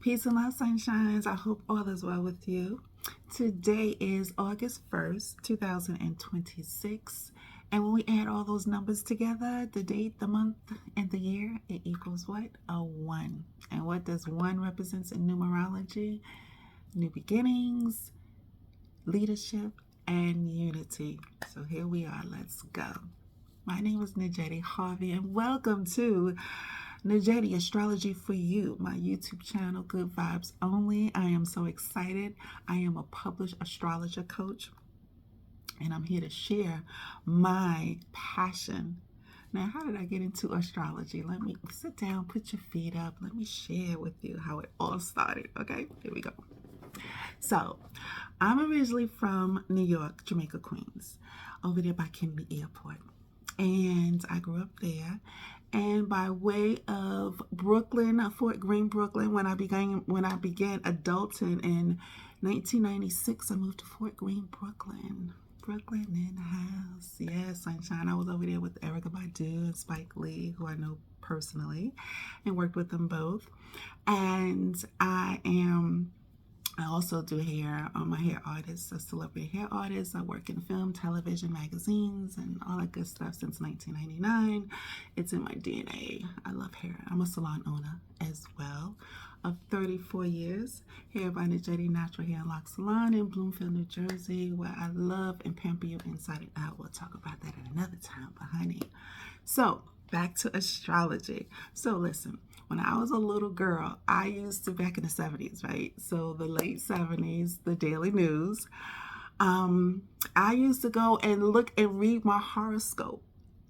Peace and love, sunshines. I hope all is well with you. Today is August 1st, 2026. And when we add all those numbers together, the date, the month, and the year, it equals what? A 1. And what does 1 represent in numerology? New beginnings, leadership, and unity. So here we are. Let's go. My name is Nedjetti Harvey, and welcome to Nedjetti Astrology for You, my YouTube channel, Good Vibes Only. I am so excited. I am a published astrologer coach, and I'm here to share my passion. Now, how did I get into astrology? Let me sit down, put your feet up. Let me share with you how it all started. Okay, here we go. So, I'm originally from New York, Jamaica, Queens, over there by Kennedy Airport. And I grew up there. And by way of Brooklyn, Fort Greene, Brooklyn, when I began adulting in 1996, I moved to Fort Greene, Brooklyn. Brooklyn in the house. Yes, sunshine. I was over there with Erykah Badu and Spike Lee, who I know personally, and worked with them both. And I also do hair. I'm a hair artist, a celebrity hair artist. I work in film, television, magazines, and all that good stuff since 1999. It's in my DNA. I love hair. I'm a salon owner as well of 34 years. Hair by Nedjetti Natural Hair and Lock Salon in Bloomfield, New Jersey, where I love and pamper you inside and out. We'll talk about that at another time, but honey. So, back to astrology. So listen, when I was a little girl, I used to, back in the 70s, right? So the late 70s, the Daily News, I used to go and look and read my horoscope.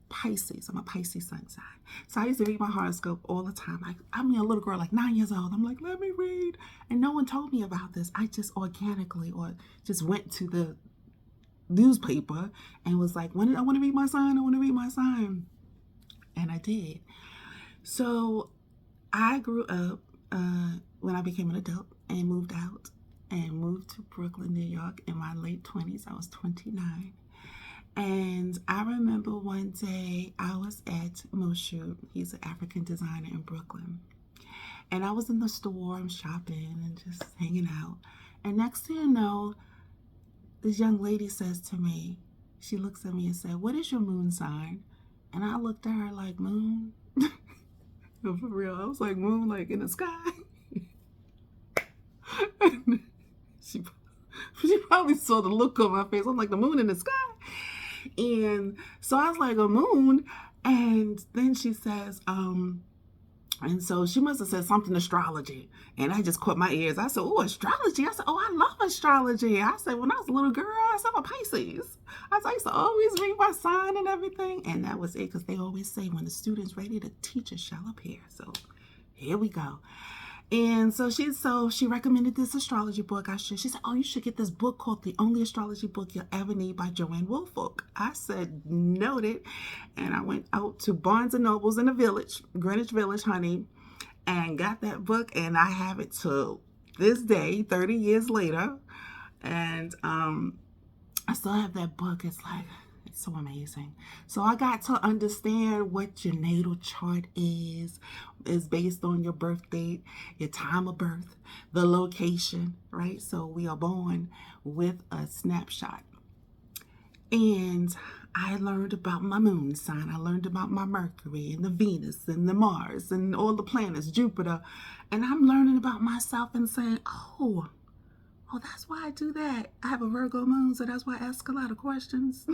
Pisces, I'm a Piscean Sun Sign. So I used to read my horoscope all the time. I'm a little girl, like 9 years old. I'm like, let me read. And no one told me about this. I just organically or just went to the newspaper and was like, I want to read my sign. I want to read my sign. And I did. So I grew up when I became an adult and moved out and moved to Brooklyn, New York in my late 20s. I was 29. And I remember one day I was at Moshe. He's an African designer in Brooklyn. And I was in the store, I'm shopping and just hanging out. And next thing you know, this young lady says to me, she looks at me and said, "What is your moon sign?" And I looked at her like, moon? No, for real. I was like, moon, like in the sky. she probably saw the look on my face. I'm like, the moon in the sky? And so I was like, a moon? And then she says, and so she must have said something astrology. And I just caught my ears. I said, oh, astrology? I said, oh, I love astrology. I said, when I was a little girl, I said, I'm a Pisces. I used to always read my sign and everything. And that was it, because they always say when the student's ready, the teacher shall appear. So here we go. And so she recommended this astrology book. She said, oh, you should get this book called The Only Astrology Book You'll Ever Need by Joanne Woolfolk. I said, noted. And I went out to Barnes and Nobles in the village, Greenwich Village, honey, and got that book. And I have it till this day, 30 years later. And I still have that book. It's so amazing. So I got to understand what your natal chart is based on your birth date, your time of birth, the location, right? So we are born with a snapshot. And I learned about my moon sign. I learned about my Mercury and the Venus and the Mars and all the planets, Jupiter. And I'm learning about myself and saying, oh, that's why I do that. I have a Virgo moon, so that's why I ask a lot of questions.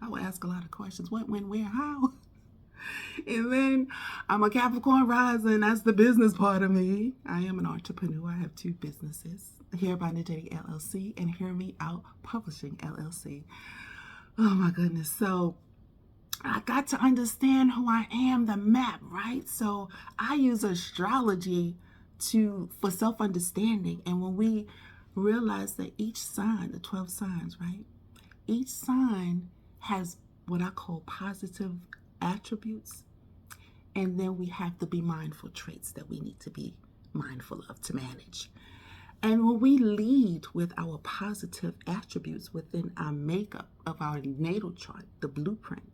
I will ask a lot of questions. What, when, where, how? And then I'm a Capricorn rising. That's the business part of me. I am an entrepreneur. I have 2 businesses. Hair by Nedjetti LLC and Hear Me Out Publishing LLC. Oh my goodness. So I got to understand who I am, the map, right? So I use astrology for self-understanding. And when we realize that each sign, the 12 signs, right? Each sign has what I call positive attributes. And then we have to be mindful traits that we need to be mindful of to manage. And when we lead with our positive attributes within our makeup of our natal chart, the blueprint,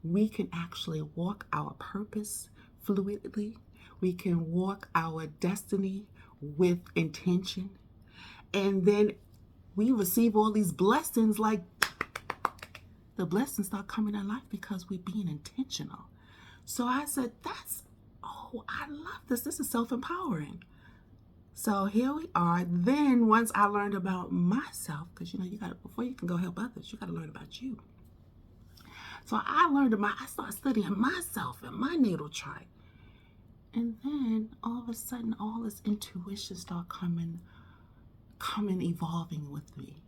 we can actually walk our purpose fluidly. We can walk our destiny with intention. And then we receive all these blessings, like the blessings start coming in life because we're being intentional. So I said, I love this. This is self-empowering. So here we are. Then once I learned about myself, because before you can go help others, you got to learn about you. So I started studying myself and my natal chart. And then all of a sudden, all this intuition started coming, evolving with me.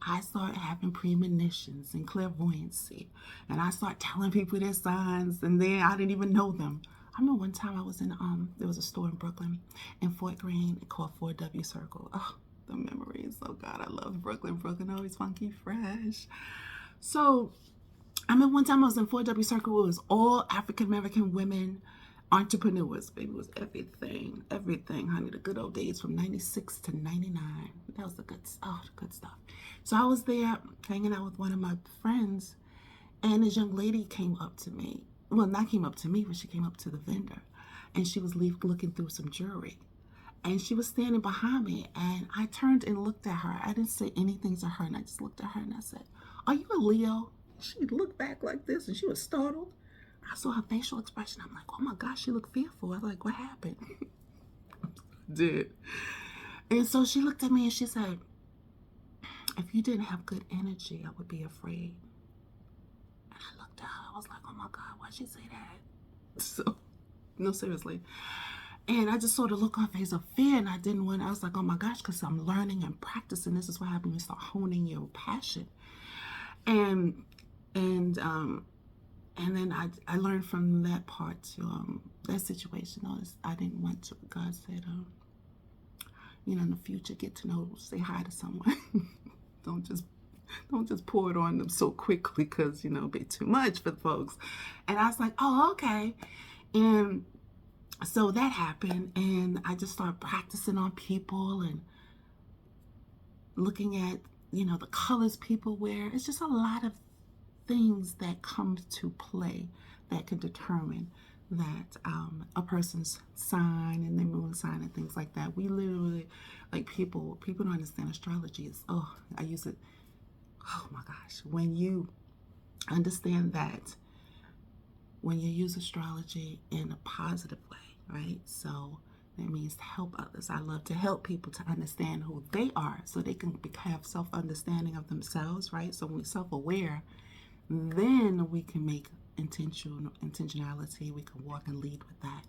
I started having premonitions and clairvoyancy. And I started telling people their signs, and then I didn't even know them. I remember one time I was in, there was a store in Brooklyn, in Fort Greene, called 4W Circle. Oh, the memories. Oh God, I love Brooklyn. Brooklyn always funky, fresh. So I remember one time I was in 4W Circle. It was all African-American women, entrepreneurs. Baby, it was everything, honey. The good old days from 96 to 99. That was the good stuff. So I was there hanging out with one of my friends, and this young lady came up to me. Well, not came up to me, but she came up to the vendor, and she was looking through some jewelry. And she was standing behind me, and I turned and looked at her. I didn't say anything to her, and I just looked at her and I said, "Are you a Leo?" She looked back like this, and she was startled. I saw her facial expression. I'm like, oh my gosh, she looked fearful. I was like, what happened? Did. And so she looked at me and she said, "If you didn't have good energy, I would be afraid." And I looked at her. I was like, oh my God, why'd she say that? So, no, seriously. And I just saw the look on her face of fear, and I was like, oh my gosh, because I'm learning and practicing. This is what happens when you start honing your passion. And then I learned from that part to that situation. I didn't want to. God said, in the future, get to know, say hi to someone. Don't just pour it on them so quickly, because it'll be too much for folks. And I was like, oh, okay. And so that happened, and I just started practicing on people and looking at the colors people wear. It's just a lot of things that come to play that can determine that a person's sign and their moon sign and things like that. We literally, like, people don't understand astrology. I use it. Oh my gosh. When you understand that, when you use astrology in a positive way, right? So that means to help others. I love to help people to understand who they are so they can have self-understanding of themselves, right? So when we're self-aware, then we can make intentionality. We can walk and lead with that.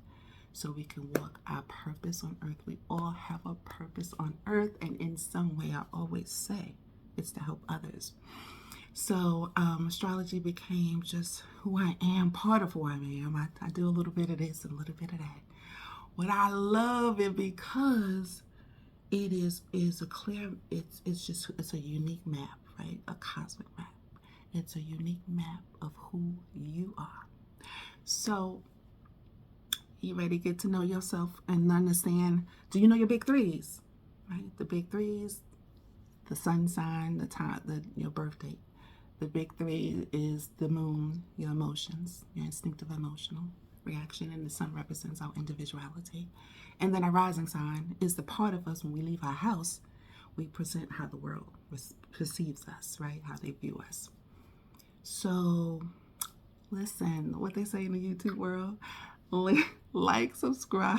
So we can walk our purpose on earth. We all have a purpose on earth, and in some way, I always say, it's to help others. So astrology became just who I am, part of who I am. I do a little bit of this and a little bit of that. But I love it because it is a clear, it's a unique map, right? A cosmic map. It's a unique map of who you are. So, you ready to get to know yourself and understand? Do you know your big threes? Right? The big threes, the sun sign, the time, your birth date. The big three is the moon, your emotions, your instinctive emotional reaction, and the sun represents our individuality. And then our rising sign is the part of us when we leave our house, we present how the world perceives us, right? How they view us. So, listen, what they say in the YouTube world, like, subscribe,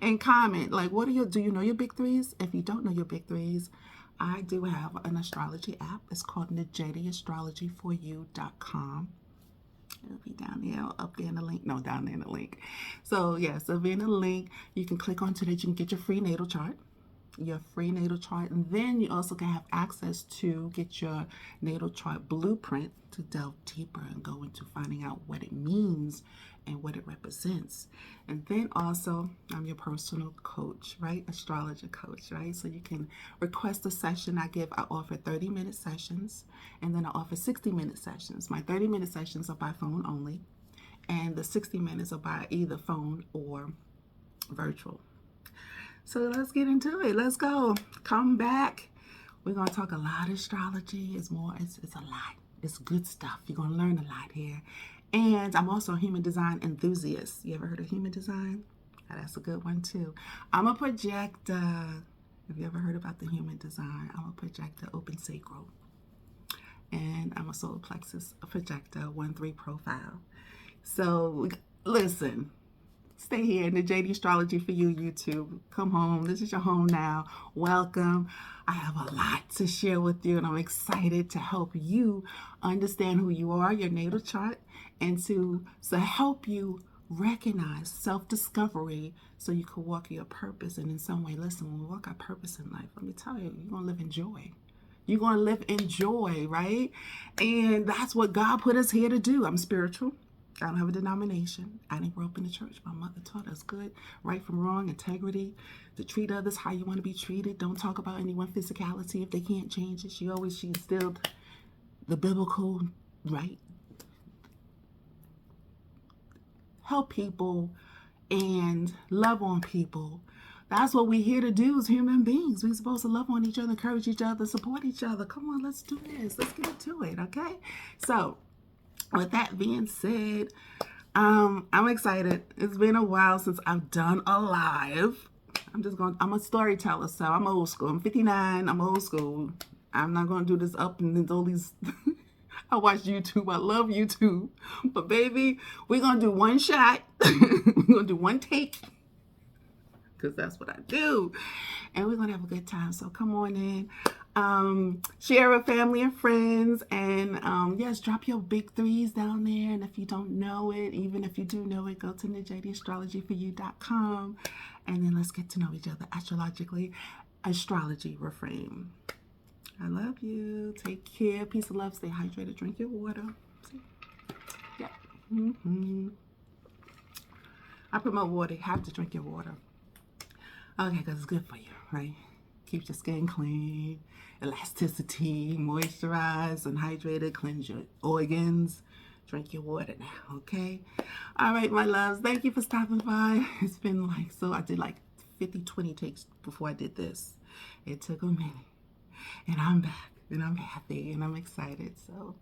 and comment. Like, do you know your big threes? If you don't know your big threes, I do have an astrology app. It's called Nedjetti astrologyforyou.com. It'll be down there, up there in the link. No, down there in the link. So, yes, it'll be in the link. You can click onto that. You can get your free natal chart. And then you also can have access to get your Natal Chart Blueprint to delve deeper and go into finding out what it means and what it represents. And then also, I'm your personal coach, right? Astrologer coach, right? So you can request a session. I offer 30-minute sessions, and then I offer 60-minute sessions. My 30-minute sessions are by phone only, and the 60 minutes are by either phone or virtual. So let's get into it. Let's go. Come back. We're going to talk a lot of astrology. It's a lot. It's good stuff. You're going to learn a lot here. And I'm also a human design enthusiast. You ever heard of human design? That's a good one too. I'm a projector. Have you ever heard about the human design? I'm a projector, open sacral. And I'm a solar plexus, a projector, 1-3 profile. So listen, stay here in the JD Astrology for you, YouTube. Come home. This is your home now. Welcome. I have a lot to share with you, and I'm excited to help you understand who you are, your natal chart, and to help you recognize self-discovery so you can walk your purpose. And in some way, listen, when we walk our purpose in life, let me tell you, you're going to live in joy. You're going to live in joy, right? And that's what God put us here to do. I'm spiritual. I don't have a denomination. I didn't grow up in the church. My mother taught us good, right from wrong, integrity, to treat others how you want to be treated. Don't talk about anyone's physicality if they can't change it. She instilled the biblical, right? Help people and love on people. That's what we're here to do as human beings. We're supposed to love on each other, encourage each other, support each other. Come on, let's do this. Let's get into it, okay? So, with that being said, I'm excited. It's been a while since I've done a live. I'm a storyteller, so I'm old school. I'm 59, I'm old school. I'm not going to do this up and all these... I watch YouTube. I love YouTube. But baby, we're going to do one shot. We're going to do one take. Because that's what I do. And we're going to have a good time. So come on in. Share with family and friends. And yes, drop your big threes down there. And if you don't know it, even if you do know it, go to NedjettiAstrologyForYou.com. And then let's get to know each other astrologically. Astrology reframe. I love you. Take care. Peace and love. Stay hydrated. Drink your water. See? Yeah. I promote water. You have to drink your water. Okay, because it's good for you, right? Keeps your skin clean, elasticity, moisturize, and hydrated. Cleanse your organs. Drink your water now, okay? All right, my loves. Thank you for stopping by. It's been I did 20 takes before I did this. It took a minute. And I'm back, and I'm happy, and I'm excited. So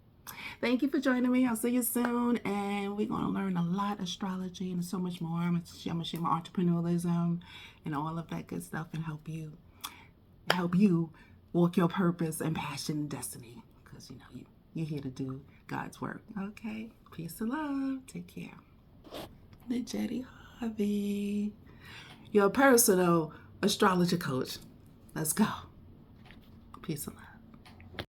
thank you for joining me. I'll see you soon, and we're going to learn a lot of astrology and so much more. I'm going to share my entrepreneurialism and all of that good stuff and help you walk your purpose and passion and destiny, because, you're here to do God's work. Okay? Peace and love. Take care. Nedjetti Harvey, your personal astrologer coach. Let's go. Peace and love.